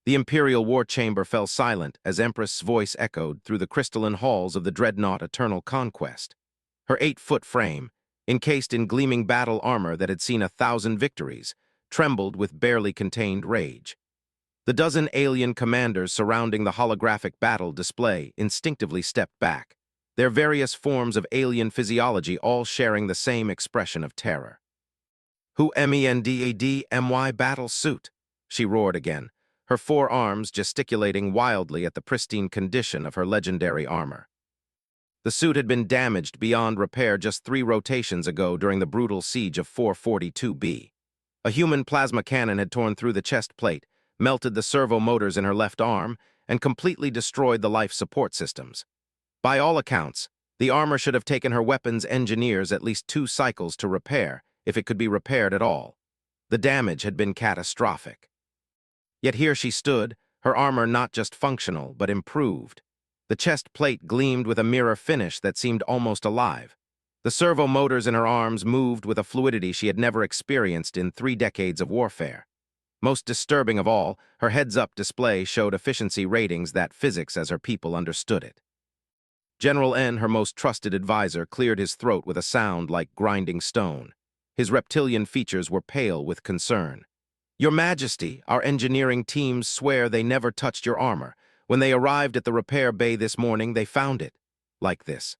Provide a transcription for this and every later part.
The Imperial war chamber fell silent as Empress' voice echoed through the crystalline halls of the dreadnought Eternal Conquest. Her 8-foot frame, encased in gleaming battle armor that had seen 1,000 victories, trembled with barely contained rage. The dozen alien commanders surrounding the holographic battle display instinctively stepped back, their various forms of alien physiology all sharing the same expression of terror. "Who Mended battle suit?" she roared again, her forearms gesticulating wildly at the pristine condition of her legendary armor. The suit had been damaged beyond repair just 3 rotations ago during the brutal siege of 442B. A human plasma cannon had torn through the chest plate, melted the servo motors in her left arm, and completely destroyed the life support systems. By all accounts, the armor should have taken her weapons engineers at least 2 cycles to repair, if it could be repaired at all. The damage had been catastrophic. Yet here she stood, her armor not just functional, but improved. The chest plate gleamed with a mirror finish that seemed almost alive. The servo motors in her arms moved with a fluidity she had never experienced in 3 decades of warfare. Most disturbing of all, her heads-up display showed efficiency ratings that physics as her people understood it. General N, her most trusted advisor, cleared his throat with a sound like grinding stone. His reptilian features were pale with concern. "Your Majesty, our engineering teams swear they never touched your armor. When they arrived at the repair bay this morning, they found it. Like this."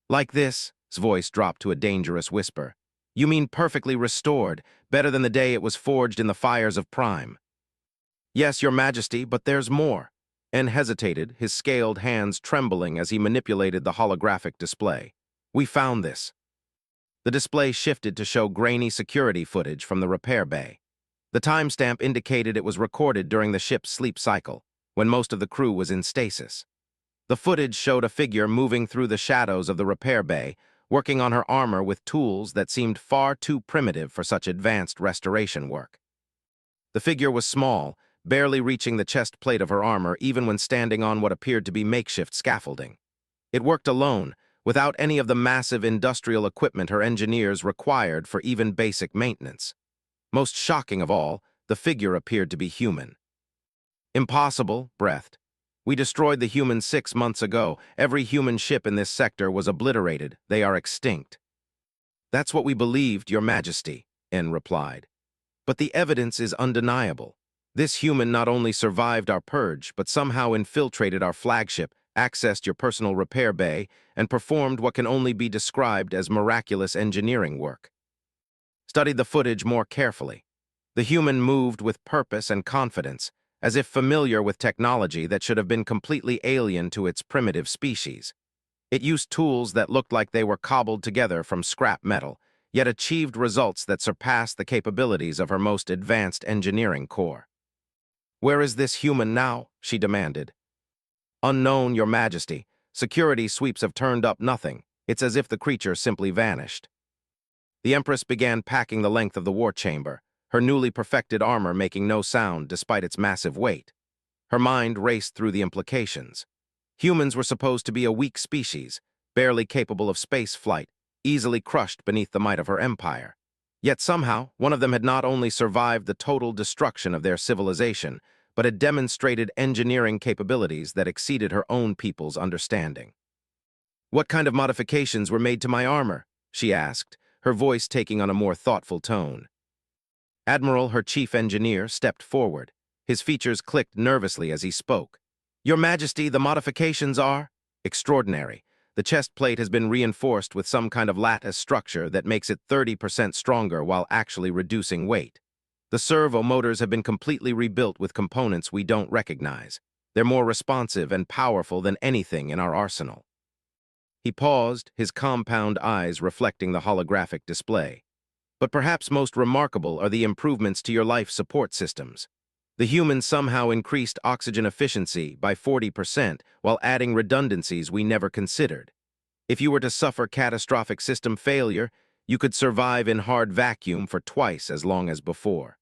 "Like this?" His voice dropped to a dangerous whisper. "You mean perfectly restored, better than the day it was forged in the fires of Prime?" "Yes, Your Majesty, but there's more." N hesitated, his scaled hands trembling as he manipulated the holographic display. "We found this." The display shifted to show grainy security footage from the repair bay. The timestamp indicated it was recorded during the ship's sleep cycle, when most of the crew was in stasis. The footage showed a figure moving through the shadows of the repair bay, working on her armor with tools that seemed far too primitive for such advanced restoration work. The figure was small, barely reaching the chest plate of her armor even when standing on what appeared to be makeshift scaffolding. It worked alone, without any of the massive industrial equipment her engineers required for even basic maintenance. Most shocking of all, the figure appeared to be human. "Impossible," breathed. "We destroyed the humans 6 months ago. Every human ship in this sector was obliterated. They are extinct." "That's what we believed, Your Majesty," N replied. "But the evidence is undeniable. This human not only survived our purge, but somehow infiltrated our flagship, accessed your personal repair bay, and performed what can only be described as miraculous engineering work." Studied the footage more carefully. The human moved with purpose and confidence, as if familiar with technology that should have been completely alien to its primitive species. It used tools that looked like they were cobbled together from scrap metal, yet achieved results that surpassed the capabilities of her most advanced engineering core. "Where is this human now?" she demanded. "Unknown, Your Majesty. Security sweeps have turned up nothing. It's as if the creature simply vanished." The Empress began packing the length of the war chamber, her newly perfected armor making no sound despite its massive weight. Her mind raced through the implications. Humans were supposed to be a weak species, barely capable of space flight, easily crushed beneath the might of her empire. Yet somehow, one of them had not only survived the total destruction of their civilization, but had demonstrated engineering capabilities that exceeded her own people's understanding. "What kind of modifications were made to my armor?" she asked, her voice taking on a more thoughtful tone. Admiral, her chief engineer, stepped forward. His features clicked nervously as he spoke. "Your Majesty, the modifications are extraordinary. The chest plate has been reinforced with some kind of lattice structure that makes it 30% stronger while actually reducing weight. The servo motors have been completely rebuilt with components we don't recognize. They're more responsive and powerful than anything in our arsenal." He paused, his compound eyes reflecting the holographic display. "But perhaps most remarkable are the improvements to your life support systems. The humans somehow increased oxygen efficiency by 40% while adding redundancies we never considered. If you were to suffer catastrophic system failure, you could survive in hard vacuum for twice as long as before."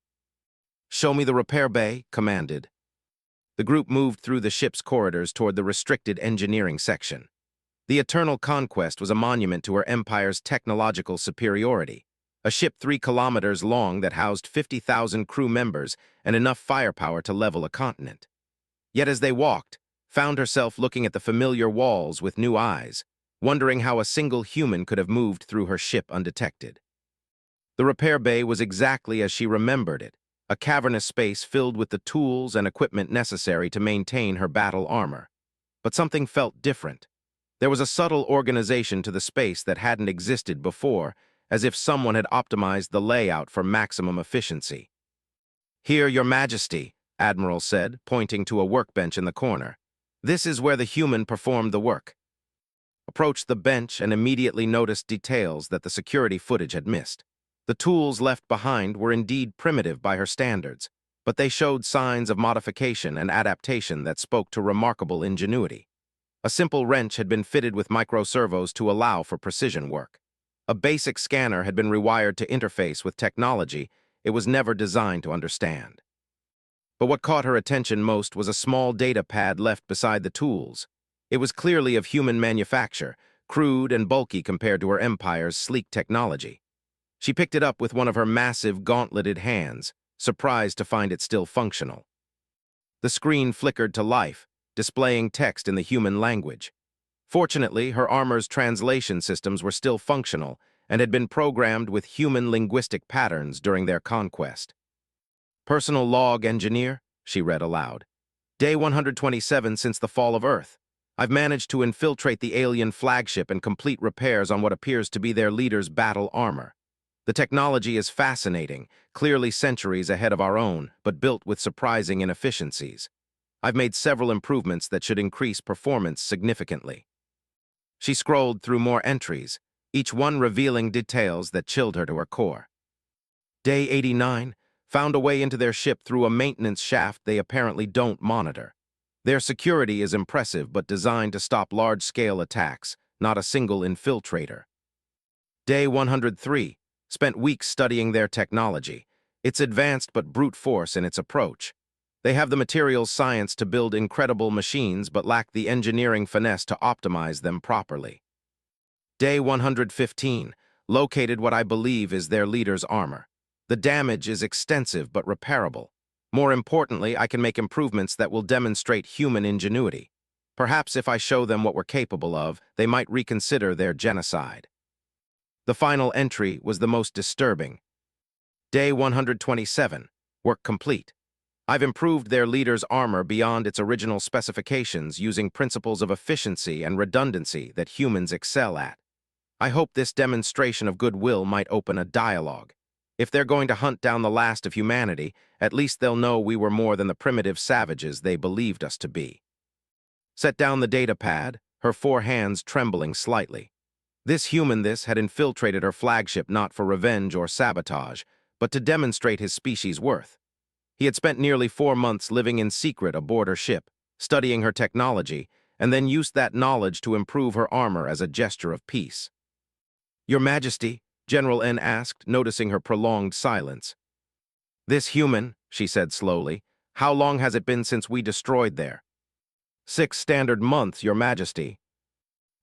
"Show me the repair bay," commanded. The group moved through the ship's corridors toward the restricted engineering section. The Eternal Conquest was a monument to her empire's technological superiority. a ship 3 kilometers long that housed 50,000 crew members and enough firepower to level a continent. Yet as they walked, found herself looking at the familiar walls with new eyes, wondering how a single human could have moved through her ship undetected. The repair bay was exactly as she remembered it, a cavernous space filled with the tools and equipment necessary to maintain her battle armor. But something felt different. There was a subtle organization to the space that hadn't existed before, as if someone had optimized the layout for maximum efficiency. "Here, Your Majesty," Admiral said, pointing to a workbench in the corner. "This is where the human performed the work." Approached the bench and immediately noticed details that the security footage had missed. The tools left behind were indeed primitive by her standards, but they showed signs of modification and adaptation that spoke to remarkable ingenuity. A simple wrench had been fitted with microservos to allow for precision work. A basic scanner had been rewired to interface with technology it was never designed to understand. But what caught her attention most was a small data pad left beside the tools. It was clearly of human manufacture, crude and bulky compared to her Empire's sleek technology. She picked it up with one of her massive, gauntleted hands, surprised to find it still functional. The screen flickered to life, displaying text in the human language. Fortunately, her armor's translation systems were still functional and had been programmed with human linguistic patterns during their conquest. "Personal log, engineer," she read aloud. "Day 127 since the fall of Earth. I've managed to infiltrate the alien flagship and complete repairs on what appears to be their leader's battle armor. The technology is fascinating, clearly centuries ahead of our own, but built with surprising inefficiencies. I've made several improvements that should increase performance significantly." She scrolled through more entries, each one revealing details that chilled her to her core. Day 89, found a way into their ship through a maintenance shaft they apparently don't monitor. Their security is impressive but designed to stop large-scale attacks, not a single infiltrator. Day 103, spent weeks studying their technology. It's advanced but brute force in its approach. They have the materials science to build incredible machines but lack the engineering finesse to optimize them properly. Day 115, located what I believe is their leader's armor. The damage is extensive but repairable. More importantly, I can make improvements that will demonstrate human ingenuity. Perhaps if I show them what we're capable of, they might reconsider their genocide. The final entry was the most disturbing. Day 127, work complete. I've improved their leader's armor beyond its original specifications using principles of efficiency and redundancy that humans excel at. I hope this demonstration of goodwill might open a dialogue. If they're going to hunt down the last of humanity, at least they'll know we were more than the primitive savages they believed us to be. Set down the data pad, her 4 hands trembling slightly. This had infiltrated her flagship not for revenge or sabotage, but to demonstrate his species' worth. He had spent nearly 4 months living in secret aboard her ship, studying her technology, and then used that knowledge to improve her armor as a gesture of peace. "Your Majesty," General N asked, noticing her prolonged silence. "This human," she said slowly, "how long has it been since we destroyed there?" 6 standard months, Your Majesty.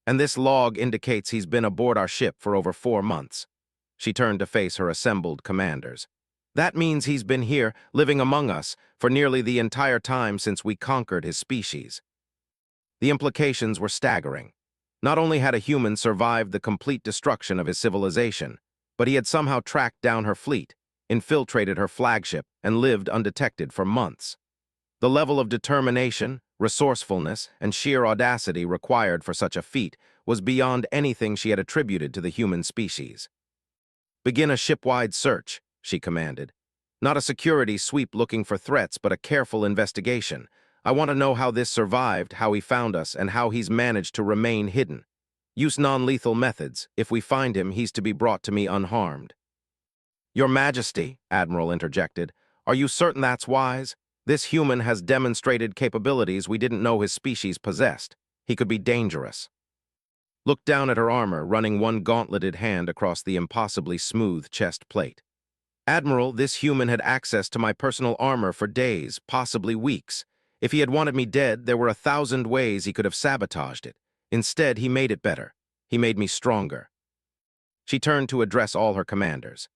And this log indicates he's been aboard our ship for over 4 months. She turned to face her assembled commanders. That means he's been here, living among us, for nearly the entire time since we conquered his species. The implications were staggering. Not only had a human survived the complete destruction of his civilization, but he had somehow tracked down her fleet, infiltrated her flagship, and lived undetected for months. The level of determination, resourcefulness, and sheer audacity required for such a feat was beyond anything she had attributed to the human species. "Begin a ship-wide search," she commanded. "Not a security sweep looking for threats, but a careful investigation. I want to know how this survived, how he found us, and how he's managed to remain hidden. Use non-lethal methods. If we find him, he's to be brought to me unharmed." "Your Majesty," Admiral interjected, "are you certain that's wise? This human has demonstrated capabilities we didn't know his species possessed. He could be dangerous." Looked down at her armor, running one gauntleted hand across the impossibly smooth chest plate. "Admiral, this human had access to my personal armor for days, possibly weeks. If he had wanted me dead, there were 1,000 ways he could have sabotaged it. Instead, he made it better. He made me stronger." She turned to address all her commanders.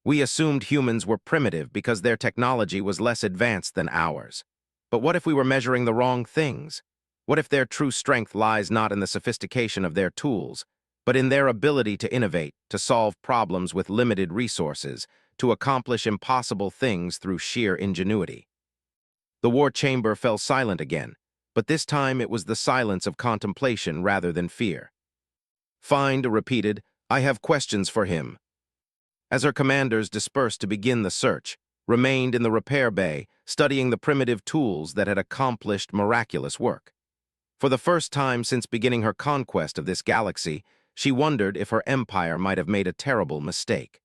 We assumed humans were primitive because their technology was less advanced than ours. But what if we were measuring the wrong things? What if their true strength lies not in the sophistication of their tools, but in their ability to innovate, to solve problems with limited resources, to accomplish impossible things through sheer ingenuity? The war chamber fell silent again, but this time it was the silence of contemplation rather than fear. Find repeated, I have questions for him. As her commanders dispersed to begin the search, remained in the repair bay, studying the primitive tools that had accomplished miraculous work. For the first time since beginning her conquest of this galaxy, she wondered if her empire might have made a terrible mistake.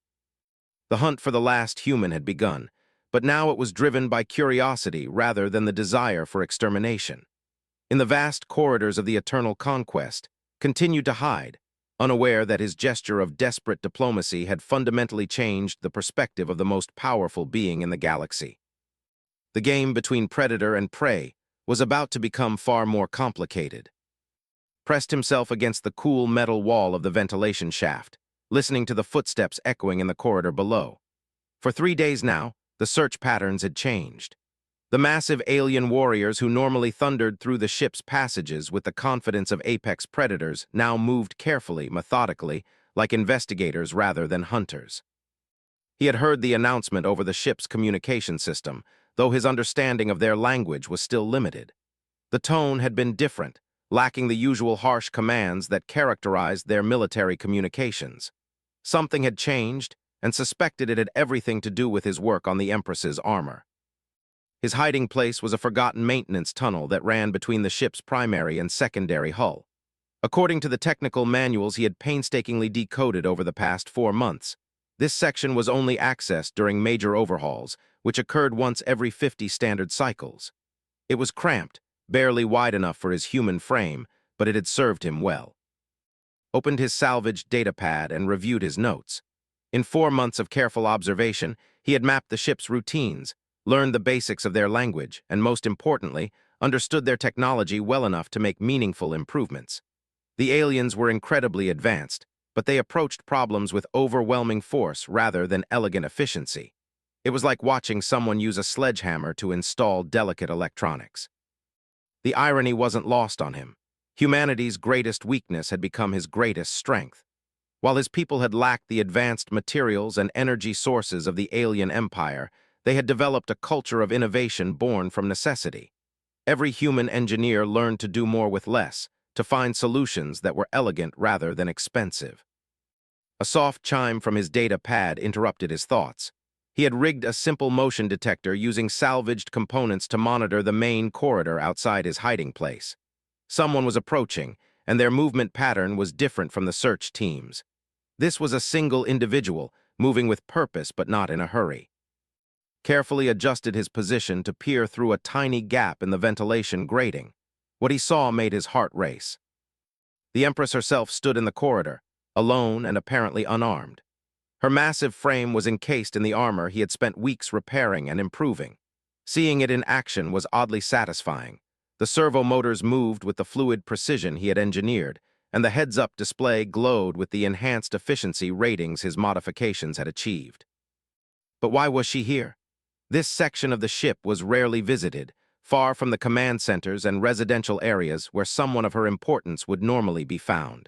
The hunt for the last human had begun, but now it was driven by curiosity rather than the desire for extermination. In the vast corridors of the Eternal Conquest, continued to hide, unaware that his gesture of desperate diplomacy had fundamentally changed the perspective of the most powerful being in the galaxy. The game between predator and prey was about to become far more complicated. Pressed himself against the cool metal wall of the ventilation shaft, listening to the footsteps echoing in the corridor below. For 3 days now, the search patterns had changed. The massive alien warriors who normally thundered through the ship's passages with the confidence of apex predators now moved carefully, methodically, like investigators rather than hunters. He had heard the announcement over the ship's communication system, though his understanding of their language was still limited. The tone had been different, lacking the usual harsh commands that characterized their military communications. Something had changed, and suspected it had everything to do with his work on the Empress's armor. His hiding place was a forgotten maintenance tunnel that ran between the ship's primary and secondary hull. According to the technical manuals he had painstakingly decoded over the past 4 months, this section was only accessed during major overhauls, which occurred once every 50 standard cycles. It was cramped, barely wide enough for his human frame, but it had served him well. Opened his salvaged datapad and reviewed his notes. In 4 months of careful observation, he had mapped the ship's routines, learned the basics of their language, and most importantly, understood their technology well enough to make meaningful improvements. The aliens were incredibly advanced, but they approached problems with overwhelming force rather than elegant efficiency. It was like watching someone use a sledgehammer to install delicate electronics. The irony wasn't lost on him. Humanity's greatest weakness had become his greatest strength. While his people had lacked the advanced materials and energy sources of the alien empire, they had developed a culture of innovation born from necessity. Every human engineer learned to do more with less, to find solutions that were elegant rather than expensive. A soft chime from his data pad interrupted his thoughts. He had rigged a simple motion detector using salvaged components to monitor the main corridor outside his hiding place. Someone was approaching, and their movement pattern was different from the search team's. This was a single individual, moving with purpose but not in a hurry. Carefully adjusted his position to peer through a tiny gap in the ventilation grating. What he saw made his heart race. The Empress herself stood in the corridor, alone and apparently unarmed. Her massive frame was encased in the armor he had spent weeks repairing and improving. Seeing it in action was oddly satisfying. The servo motors moved with the fluid precision he had engineered, and the heads-up display glowed with the enhanced efficiency ratings his modifications had achieved. But why was she here? This section of the ship was rarely visited, far from the command centers and residential areas where someone of her importance would normally be found.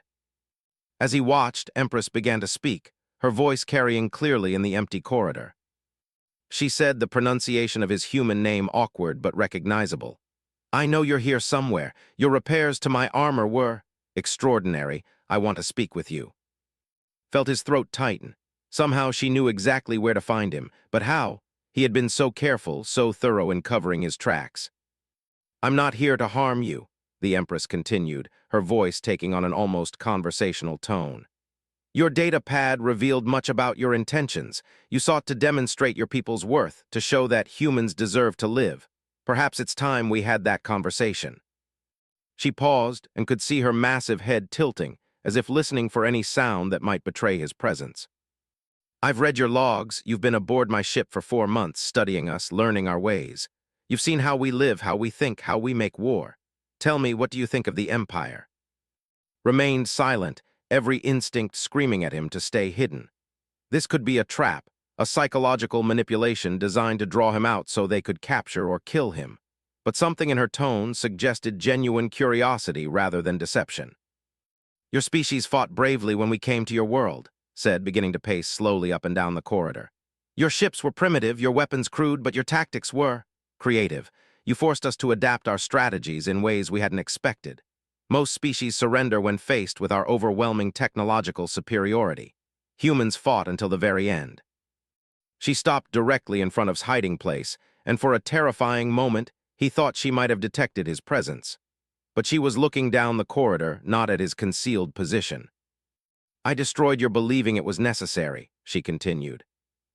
As he watched, Empress began to speak, her voice carrying clearly in the empty corridor. She said, the pronunciation of his human name awkward but recognizable. I know you're here somewhere. Your repairs to my armor were extraordinary. I want to speak with you. Felt his throat tighten. Somehow she knew exactly where to find him, but how? He had been so careful, so thorough in covering his tracks. I'm not here to harm you, the Empress continued, her voice taking on an almost conversational tone. Your data pad revealed much about your intentions. You sought to demonstrate your people's worth, to show that humans deserve to live. Perhaps it's time we had that conversation. She paused and could see her massive head tilting, as if listening for any sound that might betray his presence. I've read your logs. You've been aboard my ship for 4 months, studying us, learning our ways. You've seen how we live, how we think, how we make war. Tell me, what do you think of the Empire? Remained silent, every instinct screaming at him to stay hidden. This could be a trap, a psychological manipulation designed to draw him out so they could capture or kill him. But something in her tone suggested genuine curiosity rather than deception. "Your species fought bravely when we came to your world," said, beginning to pace slowly up and down the corridor. "Your ships were primitive, your weapons crude, but your tactics were creative. You forced us to adapt our strategies in ways we hadn't expected. Most species surrender when faced with our overwhelming technological superiority. Humans fought until the very end." She stopped directly in front of his hiding place, and for a terrifying moment, he thought she might have detected his presence. But she was looking down the corridor, not at his concealed position. "I destroyed your believing it was necessary," she continued.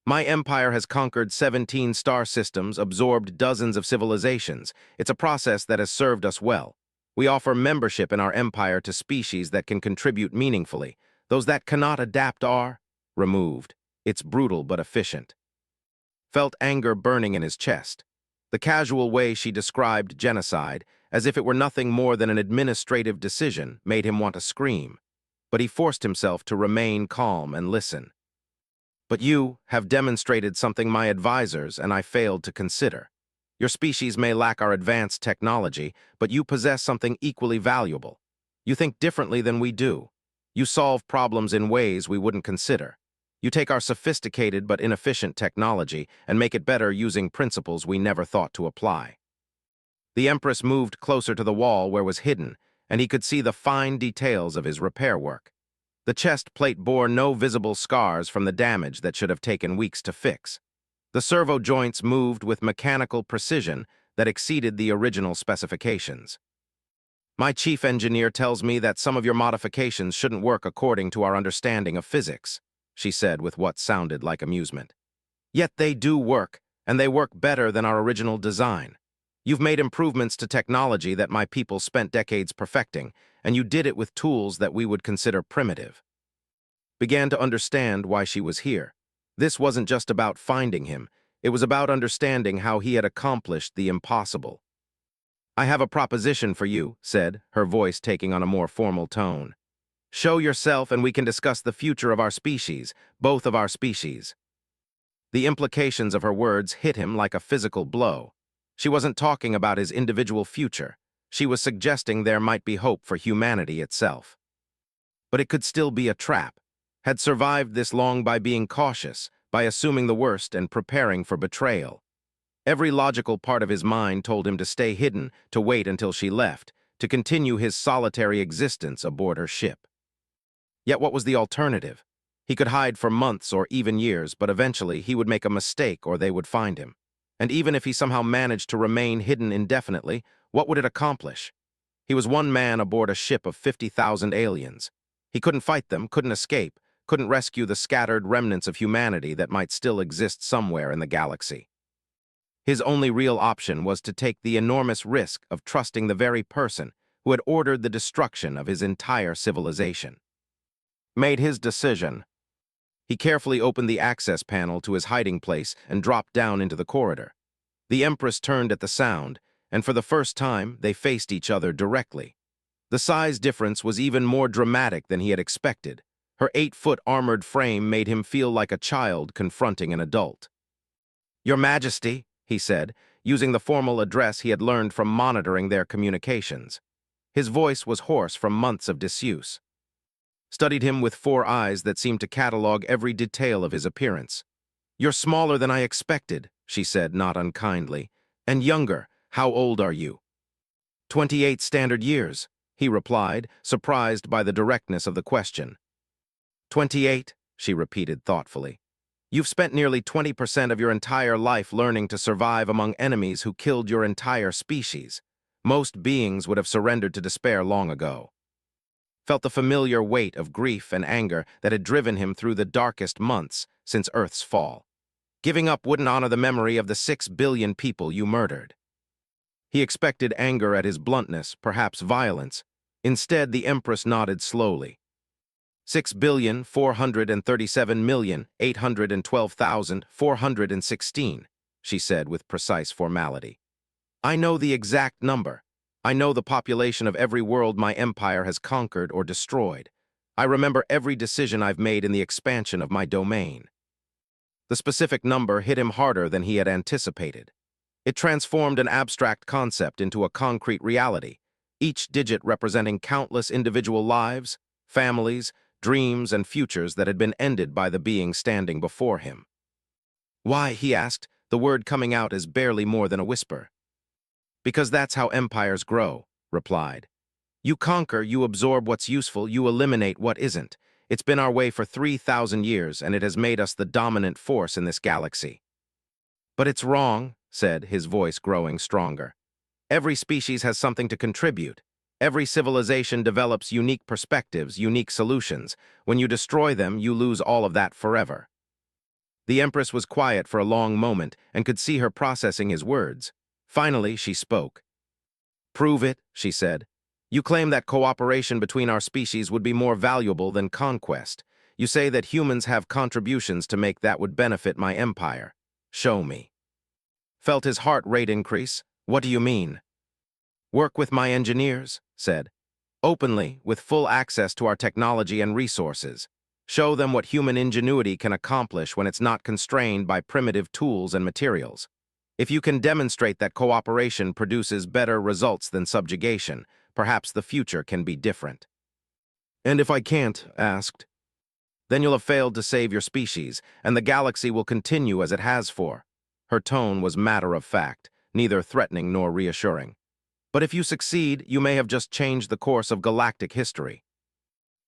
"My empire has conquered 17 star systems, absorbed dozens of civilizations. It's a process that has served us well. We offer membership in our empire to species that can contribute meaningfully. Those that cannot adapt are removed. It's brutal but efficient." Felt anger burning in his chest. The casual way she described genocide, as if it were nothing more than an administrative decision, made him want to scream. But he forced himself to remain calm and listen. "But you have demonstrated something my advisors and I failed to consider. Your species may lack our advanced technology, but you possess something equally valuable. You think differently than we do. You solve problems in ways we wouldn't consider. You take our sophisticated but inefficient technology and make it better using principles we never thought to apply." The Empress moved closer to the wall where was hidden, and he could see the fine details of his repair work. The chest plate bore no visible scars from the damage that should have taken weeks to fix. The servo joints moved with mechanical precision that exceeded the original specifications. "My chief engineer tells me that some of your modifications shouldn't work according to our understanding of physics," she said with what sounded like amusement. "Yet they do work, and they work better than our original design. You've made improvements to technology that my people spent decades perfecting, and you did it with tools that we would consider primitive." Began to understand why she was here. This wasn't just about finding him, it was about understanding how he had accomplished the impossible. "I have a proposition for you," said, her voice taking on a more formal tone. "Show yourself and we can discuss the future of our species, both of our species." The implications of her words hit him like a physical blow. She wasn't talking about his individual future. She was suggesting there might be hope for humanity itself. But it could still be a trap. Had survived this long by being cautious, by assuming the worst and preparing for betrayal. Every logical part of his mind told him to stay hidden, to wait until she left, to continue his solitary existence aboard her ship. Yet what was the alternative? He could hide for months or even years, but eventually he would make a mistake or they would find him. And even if he somehow managed to remain hidden indefinitely, what would it accomplish? He was one man aboard a ship of 50,000 aliens. He couldn't fight them, couldn't escape, couldn't rescue the scattered remnants of humanity that might still exist somewhere in the galaxy. His only real option was to take the enormous risk of trusting the very person who had ordered the destruction of his entire civilization. Made his decision. He carefully opened the access panel to his hiding place and dropped down into the corridor. The Empress turned at the sound, and for the first time, they faced each other directly. The size difference was even more dramatic than he had expected. Her 8-foot armored frame made him feel like a child confronting an adult. "Your Majesty," he said, using the formal address he had learned from monitoring their communications. His voice was hoarse from months of disuse. Studied him with 4 eyes that seemed to catalog every detail of his appearance. "You're smaller than I expected," she said, not unkindly. "And younger. How old are you?" 28 standard years, he replied, surprised by the directness of the question. 28, she repeated thoughtfully. "You've spent nearly 20% of your entire life learning to survive among enemies who killed your entire species. Most beings would have surrendered to despair long ago." Felt the familiar weight of grief and anger that had driven him through the darkest months since Earth's fall. Giving up wouldn't honor the memory of the 6 billion people you murdered. He expected anger at his bluntness, perhaps violence. Instead, the Empress nodded slowly. 6,437,812,416, she said with precise formality. "I know the exact number. I know the population of every world my empire has conquered or destroyed. I remember every decision I've made in the expansion of my domain. The specific number hit him harder than he had anticipated. It transformed an abstract concept into a concrete reality, each digit representing countless individual lives, families, dreams, and futures that had been ended by the being standing before him. Why, he asked, the word coming out is barely more than a whisper. Because that's how empires grow, replied. You conquer, you absorb what's useful, you eliminate what isn't. It's been our way for 3,000 years, and it has made us the dominant force in this galaxy. But it's wrong, said, his voice growing stronger. Every species has something to contribute. Every civilization develops unique perspectives, unique solutions. When you destroy them, you lose all of that forever. The Empress was quiet for a long moment and could see her processing his words. Finally, she spoke. Prove it, she said. You claim that cooperation between our species would be more valuable than conquest. You say that humans have contributions to make that would benefit my empire. Show me. Felt his heart rate increase. What do you mean? Work with my engineers, said. Openly, with full access to our technology and resources. Show them what human ingenuity can accomplish when it's not constrained by primitive tools and materials. If you can demonstrate that cooperation produces better results than subjugation, perhaps the future can be different. And if I can't, asked, then you'll have failed to save your species, and the galaxy will continue as it has for. Her tone was matter of fact, neither threatening nor reassuring. But if you succeed, you may have just changed the course of galactic history.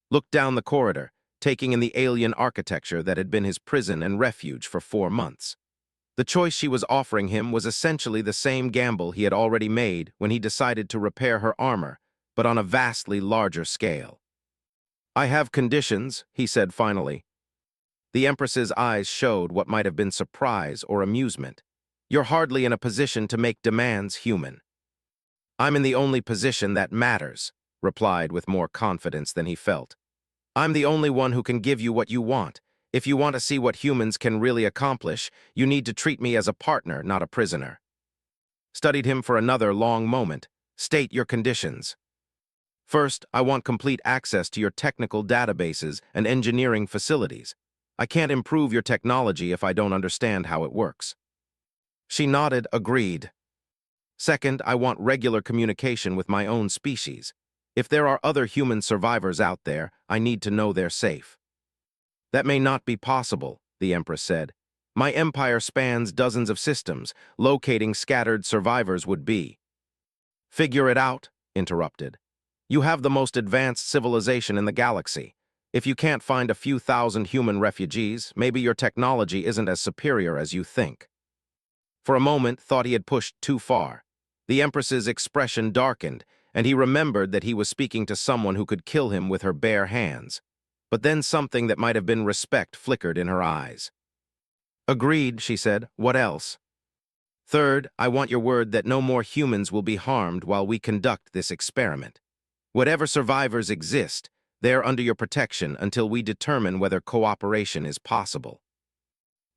Looked down the corridor, taking in the alien architecture that had been his prison and refuge for 4 months. The choice she was offering him was essentially the same gamble he had already made when he decided to repair her armor, but on a vastly larger scale. I have conditions, he said finally. The Empress's eyes showed what might have been surprise or amusement. You're hardly in a position to make demands human. I'm in the only position that matters, replied with more confidence than he felt. I'm the only one who can give you what you want. If you want to see what humans can really accomplish, you need to treat me as a partner, not a prisoner. Studied him for another long moment. State your conditions. First, I want complete access to your technical databases and engineering facilities. I can't improve your technology if I don't understand how it works. She nodded, agreed. Second, I want regular communication with my own species. If there are other human survivors out there, I need to know they're safe. That may not be possible, the Empress said. My empire spans dozens of systems. Locating scattered survivors would be. Figure it out, interrupted. You have the most advanced civilization in the galaxy. If you can't find a few thousand human refugees, maybe your technology isn't as superior as you think. For a moment, thought he had pushed too far. The Empress's expression darkened, and he remembered that he was speaking to someone who could kill him with her bare hands. But then something that might have been respect flickered in her eyes. Agreed, she said. What else? Third, I want your word that no more humans will be harmed while we conduct this experiment. Whatever survivors exist, they're under your protection until we determine whether cooperation is possible.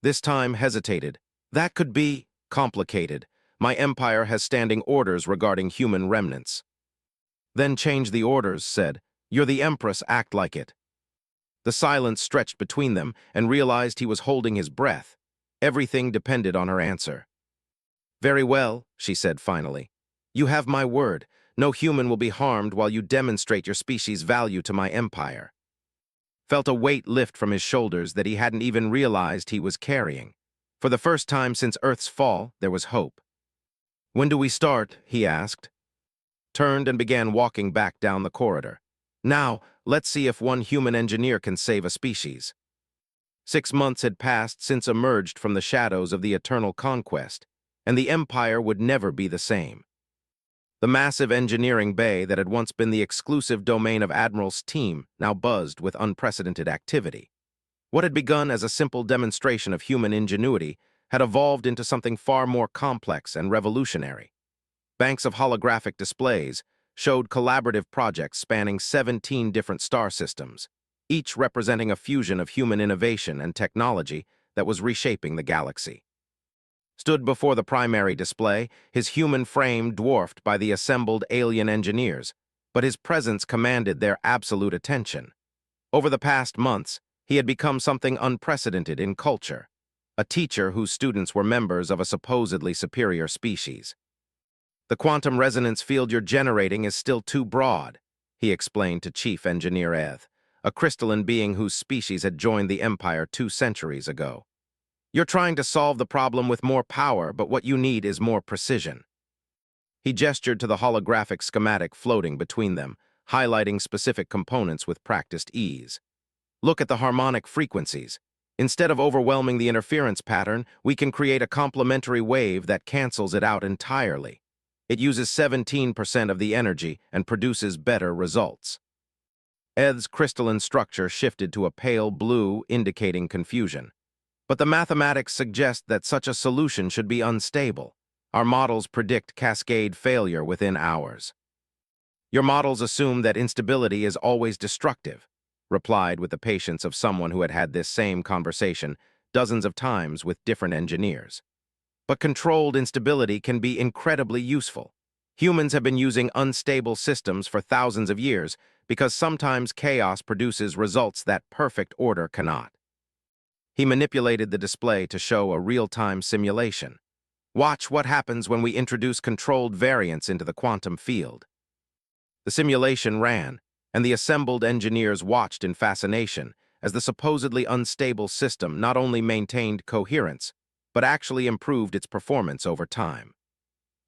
This time hesitated. That could be complicated. My empire has standing orders regarding human remnants. Then change the orders, said. You're the Empress, act like it. The silence stretched between them and realized he was holding his breath. Everything depended on her answer. Very well, she said finally. You have my word. No human will be harmed while you demonstrate your species' value to my empire. Felt a weight lift from his shoulders that he hadn't even realized he was carrying. For the first time since Earth's fall, there was hope. When do we start? He asked. Turned and began walking back down the corridor. Now, let's see if one human engineer can save a species. 6 months had passed since emerged from the shadows of the eternal conquest, and the empire would never be the same. The massive engineering bay that had once been the exclusive domain of Admiral's team now buzzed with unprecedented activity. What had begun as a simple demonstration of human ingenuity had evolved into something far more complex and revolutionary. Banks of holographic displays showed collaborative projects spanning 17 different star systems, each representing a fusion of human innovation and technology that was reshaping the galaxy. Stood before the primary display, his human frame dwarfed by the assembled alien engineers, but his presence commanded their absolute attention. Over the past months, he had become something unprecedented in culture, a teacher whose students were members of a supposedly superior species. "The quantum resonance field you're generating is still too broad," he explained to Chief Engineer Eth, a crystalline being whose species had joined the Empire 2 centuries ago. "You're trying to solve the problem with more power, but what you need is more precision." He gestured to the holographic schematic floating between them, highlighting specific components with practiced ease. "Look at the harmonic frequencies. Instead of overwhelming the interference pattern, we can create a complementary wave that cancels it out entirely. It uses 17% of the energy and produces better results." Eth's crystalline structure shifted to a pale blue, indicating confusion. "But the mathematics suggest that such a solution should be unstable. Our models predict cascade failure within hours." "Your models assume that instability is always destructive," replied with the patience of someone who had had this same conversation dozens of times with different engineers. "But controlled instability can be incredibly useful. Humans have been using unstable systems for thousands of years because sometimes chaos produces results that perfect order cannot." He manipulated the display to show a real-time simulation. "Watch what happens when we introduce controlled variance into the quantum field." The simulation ran, and the assembled engineers watched in fascination as the supposedly unstable system not only maintained coherence, but actually improved its performance over time.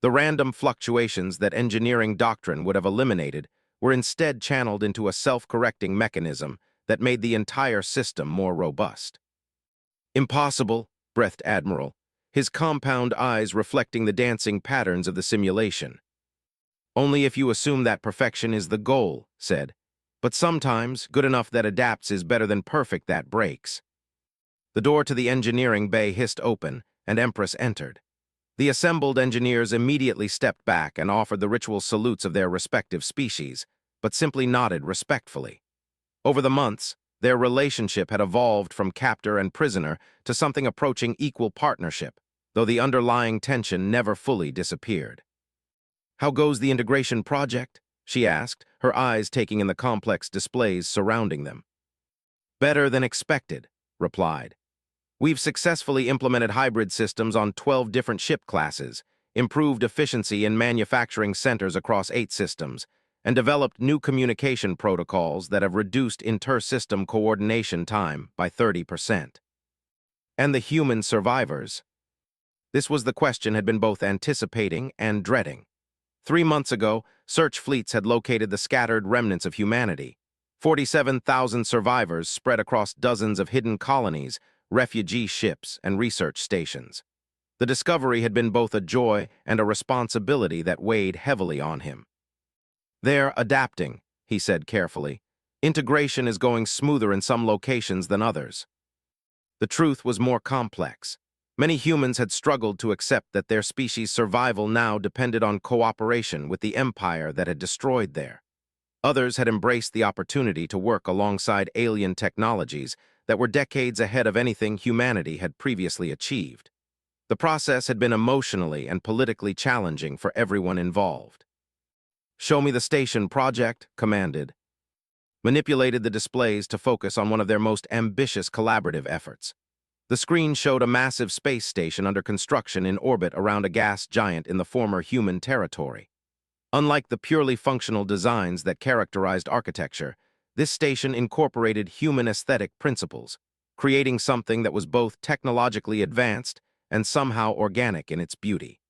The random fluctuations that engineering doctrine would have eliminated were instead channeled into a self-correcting mechanism that made the entire system more robust. "Impossible," breathed Admiral, his compound eyes reflecting the dancing patterns of the simulation. "Only if you assume that perfection is the goal," said. "But sometimes, good enough that adapts is better than perfect that breaks." The door to the engineering bay hissed open, and Empress entered. The assembled engineers immediately stepped back and offered the ritual salutes of their respective species, but simply nodded respectfully. Over the months, their relationship had evolved from captor and prisoner to something approaching equal partnership, though the underlying tension never fully disappeared. "How goes the integration project?" she asked, her eyes taking in the complex displays surrounding them. "Better than expected," replied. "We've successfully implemented hybrid systems on 12 different ship classes, improved efficiency in manufacturing centers across 8 systems, and developed new communication protocols that have reduced inter-system coordination time by 30%. And the human survivors?" This was the question had been both anticipating and dreading. 3 months ago, search fleets had located the scattered remnants of humanity. 47,000 survivors spread across dozens of hidden colonies, refugee ships, and research stations. The discovery had been both a joy and a responsibility that weighed heavily on him. "They're adapting," he said carefully. "Integration is going smoother in some locations than others." The truth was more complex. Many humans had struggled to accept that their species' survival now depended on cooperation with the empire that had destroyed there. Others had embraced the opportunity to work alongside alien technologies that were decades ahead of anything humanity had previously achieved. The process had been emotionally and politically challenging for everyone involved. "Show me the station, Project," commanded. Manipulated the displays to focus on one of their most ambitious collaborative efforts. The screen showed a massive space station under construction in orbit around a gas giant in the former human territory. Unlike the purely functional designs that characterized architecture, this station incorporated human aesthetic principles, creating something that was both technologically advanced and somehow organic in its beauty.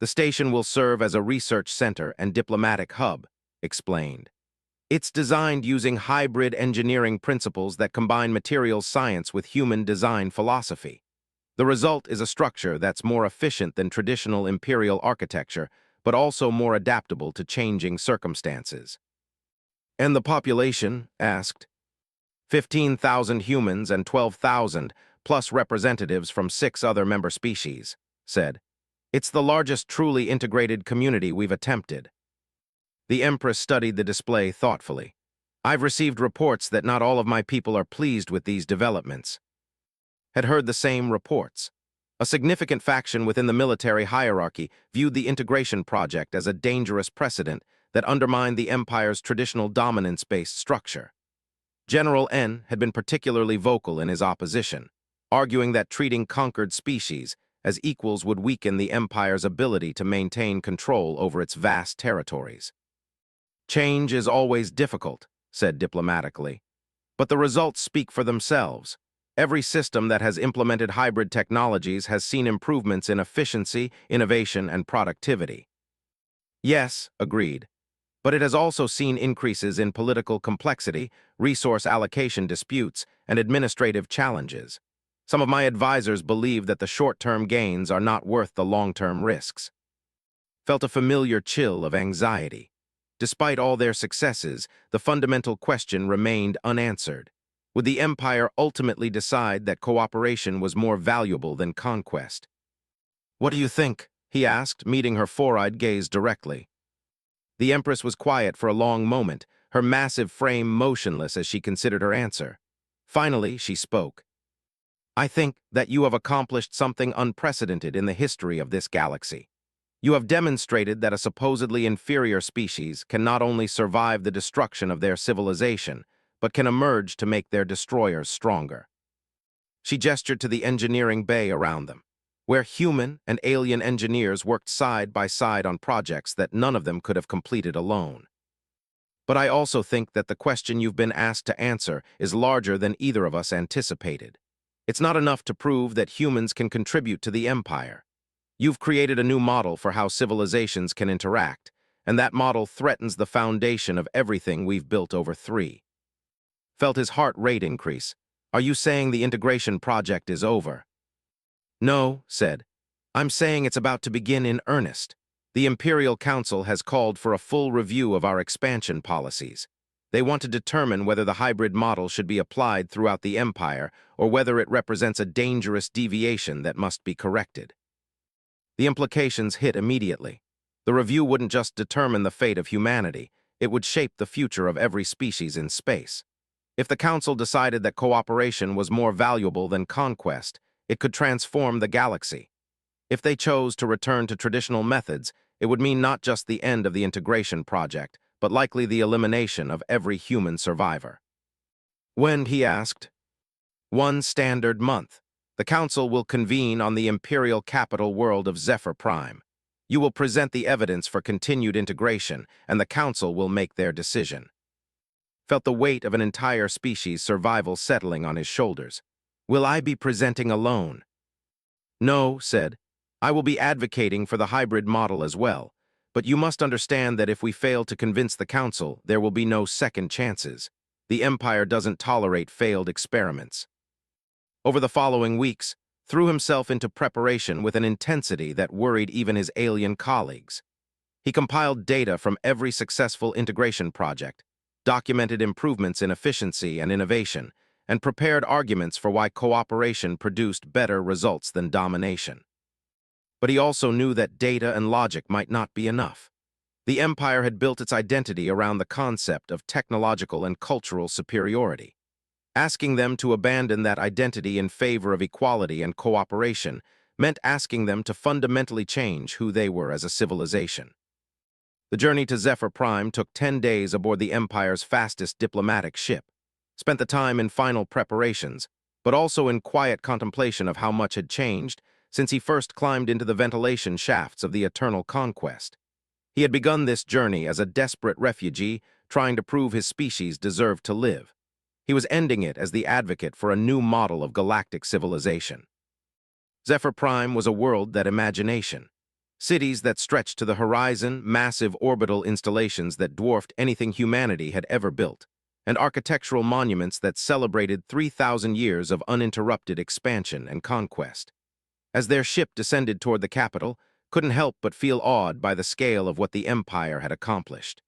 "The station will serve as a research center and diplomatic hub," explained. "It's designed using hybrid engineering principles that combine materials science with human design philosophy. The result is a structure that's more efficient than traditional imperial architecture, but also more adaptable to changing circumstances." "And the population?" asked. 15,000 humans and 12,000, plus representatives from 6 other member species, said. "It's the largest truly integrated community we've attempted." The Empress studied the display thoughtfully. "I've received reports that not all of my people are pleased with these developments." Had heard the same reports. A significant faction within the military hierarchy viewed the integration project as a dangerous precedent that undermined the Empire's traditional dominance-based structure. General N had been particularly vocal in his opposition, arguing that treating conquered species as equals would weaken the Empire's ability to maintain control over its vast territories. Change is always difficult, said diplomatically, but the results speak for themselves. Every system that has implemented hybrid technologies has seen improvements in efficiency, innovation, and productivity. Yes, agreed, but it has also seen increases in political complexity, resource allocation disputes, and administrative challenges. Some of my advisors believe that the short-term gains are not worth the long-term risks. Felt a familiar chill of anxiety. Despite all their successes, the fundamental question remained unanswered. Would the Empire ultimately decide that cooperation was more valuable than conquest? "What do you think?" he asked, meeting her four-eyed gaze directly. The Empress was quiet for a long moment, her massive frame motionless as she considered her answer. Finally, she spoke. "I think that you have accomplished something unprecedented in the history of this galaxy. You have demonstrated that a supposedly inferior species can not only survive the destruction of their civilization, but can emerge to make their destroyers stronger." She gestured to the engineering bay around them, where human and alien engineers worked side by side on projects that none of them could have completed alone. "But I also think that the question you've been asked to answer is larger than either of us anticipated. It's not enough to prove that humans can contribute to the Empire. You've created a new model for how civilizations can interact, and that model threatens the foundation of everything we've built over 3. Felt his heart rate increase. "Are you saying the integration project is over?" "No," said. "I'm saying it's about to begin in earnest. The Imperial Council has called for a full review of our expansion policies. They want to determine whether the hybrid model should be applied throughout the Empire or whether it represents a dangerous deviation that must be corrected." The implications hit immediately. The review wouldn't just determine the fate of humanity, it would shape the future of every species in space. If the Council decided that cooperation was more valuable than conquest, it could transform the galaxy. If they chose to return to traditional methods, it would mean not just the end of the integration project, but likely the elimination of every human survivor. "When?" he asked. "One standard month. The Council will convene on the Imperial capital world of Zephyr Prime. You will present the evidence for continued integration, and the Council will make their decision." Felt the weight of an entire species' survival settling on his shoulders. "Will I be presenting alone?" "No," said. "I will be advocating for the hybrid model as well, but you must understand that if we fail to convince the Council, there will be no second chances. The Empire doesn't tolerate failed experiments." Over the following weeks, threw himself into preparation with an intensity that worried even his alien colleagues. He compiled data from every successful integration project, documented improvements in efficiency and innovation, and prepared arguments for why cooperation produced better results than domination. But he also knew that data and logic might not be enough. The Empire had built its identity around the concept of technological and cultural superiority. Asking them to abandon that identity in favor of equality and cooperation meant asking them to fundamentally change who they were as a civilization. The journey to Zephyr Prime took 10 days aboard the Empire's fastest diplomatic ship. Spent the time in final preparations, but also in quiet contemplation of how much had changed since he first climbed into the ventilation shafts of the Eternal Conquest. He had begun this journey as a desperate refugee trying to prove his species deserved to live. He was ending it as the advocate for a new model of galactic civilization. Zephyr Prime was a world that imagination. Cities that stretched to the horizon, massive orbital installations that dwarfed anything humanity had ever built, and architectural monuments that celebrated 3,000 years of uninterrupted expansion and conquest. As their ship descended toward the capital, couldn't help but feel awed by the scale of what the Empire had accomplished.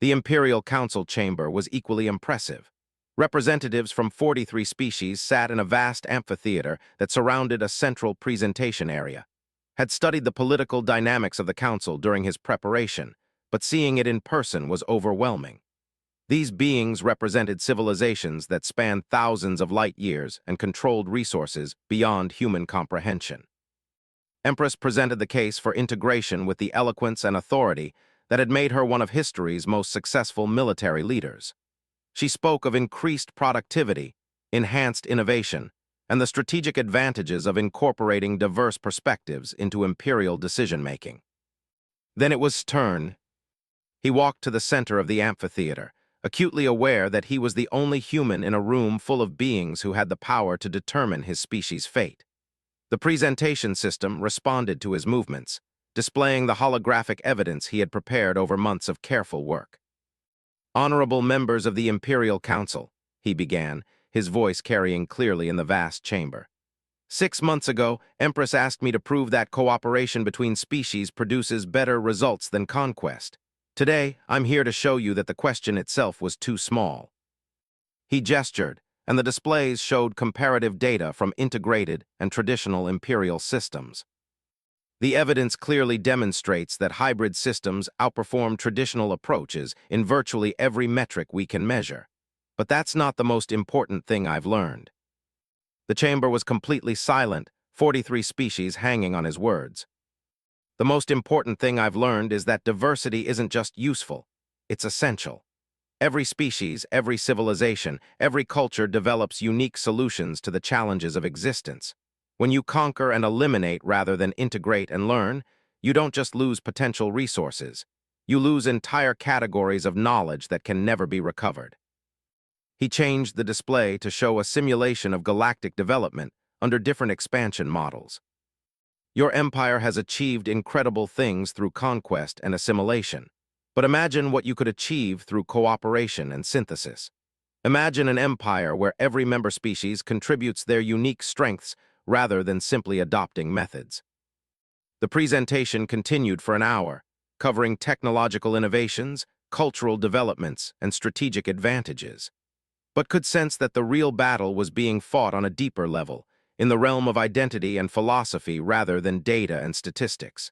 The Imperial Council chamber was equally impressive. Representatives from 43 species sat in a vast amphitheater that surrounded a central presentation area. Had studied the political dynamics of the council during his preparation, but seeing it in person was overwhelming. These beings represented civilizations that spanned thousands of light years and controlled resources beyond human comprehension. Empress presented the case for integration with the eloquence and authority that had made her one of history's most successful military leaders. She spoke of increased productivity, enhanced innovation, and the strategic advantages of incorporating diverse perspectives into imperial decision-making. Then it was turn. He walked to the center of the amphitheater, acutely aware that he was the only human in a room full of beings who had the power to determine his species' fate. The presentation system responded to his movements, displaying the holographic evidence he had prepared over months of careful work. "Honorable members of the Imperial Council," he began, his voice carrying clearly in the vast chamber. "6 months ago, Empress asked me to prove that cooperation between species produces better results than conquest. Today, I'm here to show you that the question itself was too small." He gestured, and the displays showed comparative data from integrated and traditional imperial systems. The evidence clearly demonstrates that hybrid systems outperform traditional approaches in virtually every metric we can measure. But that's not the most important thing I've learned. The chamber was completely silent, 43 species hanging on his words. "The most important thing I've learned is that diversity isn't just useful, it's essential. Every species, every civilization, every culture develops unique solutions to the challenges of existence. When you conquer and eliminate rather than integrate and learn, you don't just lose potential resources. You lose entire categories of knowledge that can never be recovered." He changed the display to show a simulation of galactic development under different expansion models. "Your empire has achieved incredible things through conquest and assimilation. But imagine what you could achieve through cooperation and synthesis. Imagine an empire where every member species contributes their unique strengths rather than simply adopting methods." The presentation continued for an hour, covering technological innovations, cultural developments, and strategic advantages, but could sense that the real battle was being fought on a deeper level, in the realm of identity and philosophy rather than data and statistics.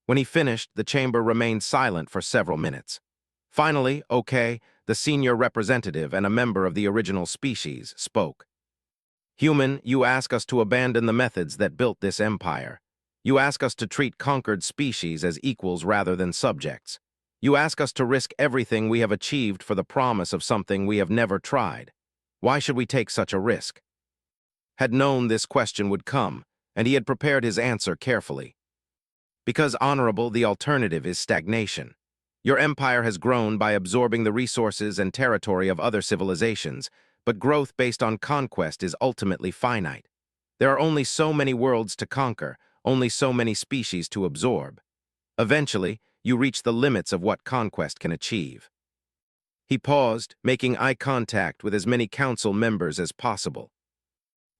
When he finished, the chamber remained silent for several minutes. Finally, OK, the senior representative and a member of the original species, spoke. "Human, you ask us to abandon the methods that built this empire. You ask us to treat conquered species as equals rather than subjects. You ask us to risk everything we have achieved for the promise of something we have never tried. Why should we take such a risk?" Had known this question would come, and he had prepared his answer carefully. "Because, Honorable, the alternative is stagnation. Your empire has grown by absorbing the resources and territory of other civilizations, but growth based on conquest is ultimately finite. There are only so many worlds to conquer, only so many species to absorb. Eventually, you reach the limits of what conquest can achieve." He paused, making eye contact with as many council members as possible.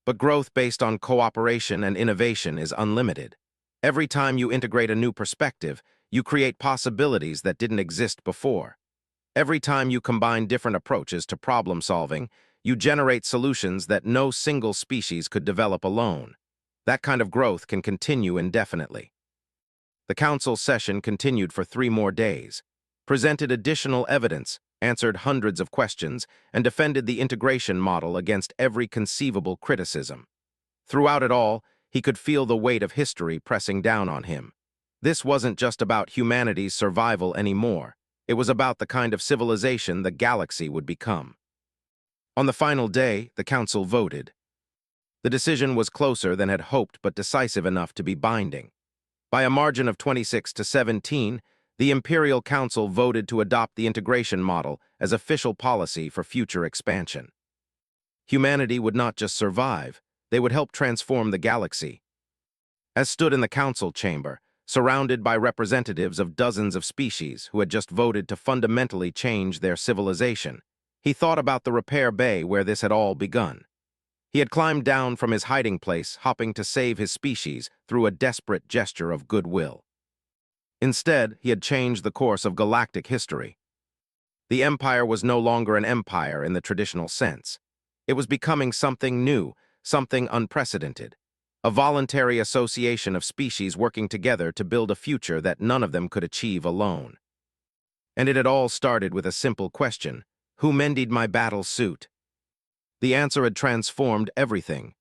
"But growth based on cooperation and innovation is unlimited. Every time you integrate a new perspective, you create possibilities that didn't exist before. Every time you combine different approaches to problem solving, you generate solutions that no single species could develop alone. That kind of growth can continue indefinitely." The council session continued for 3 more days, presented additional evidence, answered hundreds of questions, and defended the integration model against every conceivable criticism. Throughout it all, he could feel the weight of history pressing down on him. This wasn't just about humanity's survival anymore. It was about the kind of civilization the galaxy would become. On the final day, the council voted. The decision was closer than had hoped but decisive enough to be binding. By a margin of 26 to 17, the Imperial Council voted to adopt the integration model as official policy for future expansion. Humanity would not just survive, they would help transform the galaxy. As stood in the council chamber, surrounded by representatives of dozens of species who had just voted to fundamentally change their civilization, he thought about the repair bay where this had all begun. He had climbed down from his hiding place, hoping to save his species through a desperate gesture of goodwill. Instead, he had changed the course of galactic history. The Empire was no longer an empire in the traditional sense. It was becoming something new, something unprecedented. A voluntary association of species working together to build a future that none of them could achieve alone. And it had all started with a simple question: who mended my battle suit? The answer had transformed everything.